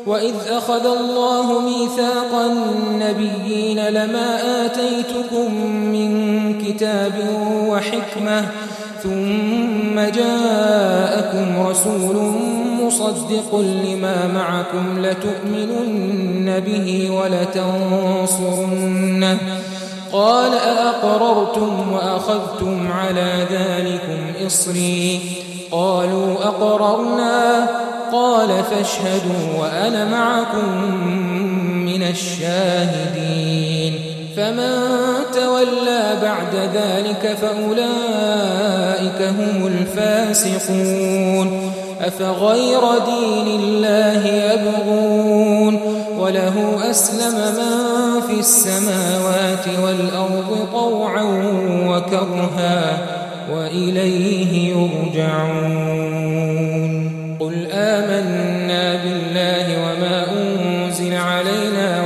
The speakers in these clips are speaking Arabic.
وإذ أخذ الله ميثاق النبيين لما آتيتكم من كتاب وحكمة ثم جاءكم رسول مصدق لما معكم لتؤمنن به ولتنصرنه قال أأقررتم وأخذتم على ذلكم إصري قالوا أقررنا قال فاشهدوا وأنا معكم من الشاهدين فمن تولى بعد ذلك فأولئك هم الفاسقون أفغير دين الله يبغون وله أسلم من في السماوات والأرض طوعا وكرها وإليه يرجعون قل آمنا بالله وما أنزل علينا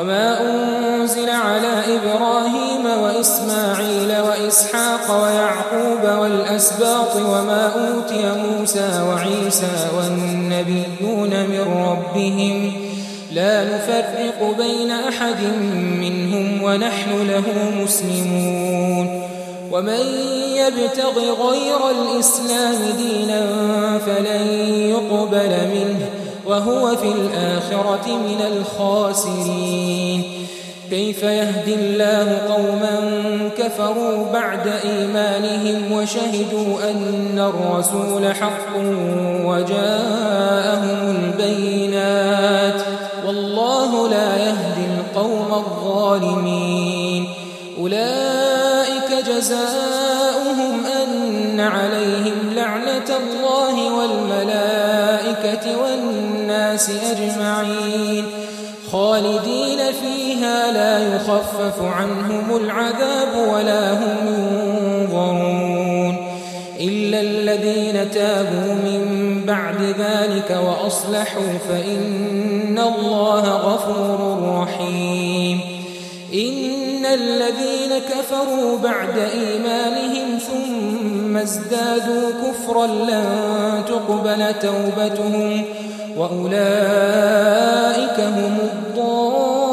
وما أنزل على إبراهيم وإسماعيل وإسحاق ويعقوب والأسباط وما أوتي موسى وعيسى والنبيون من ربهم لا نفرق بين أحد منهم ونحن له مسلمون ومن يبتغ غير الإسلام دينا فلن يقبل منه وهو في الآخرة من الخاسرين كيف يهدي الله قوما كفروا بعد إيمانهم وشهدوا أن الرسول حق وجاءهم البينات والله لا يهدي القوم الظالمين أولئك جزاؤهم أن عليهم لعنة الله والملائكة والناس أجمعين خالدين فيها لا يخفف عنهم العذاب ولا هم ينظرون إلا الذين تابوا من بعد ذلك وأصلحوا فإن الله غفور رحيم إن الذين كفروا بعد إيمانهم ثم ازدادوا كفرا لن تقبل توبتهم وأولئك هم الضالون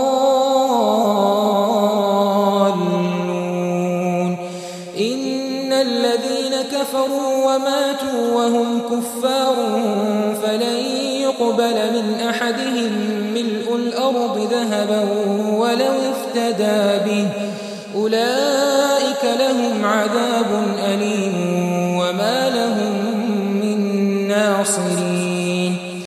إن الذين كفروا وماتوا وهم كفار فلن يقبل من أحدهم ملء الأرض ذهبا ولو افتدى به أولئك لهم عذاب أليم وما لهم من ناصرين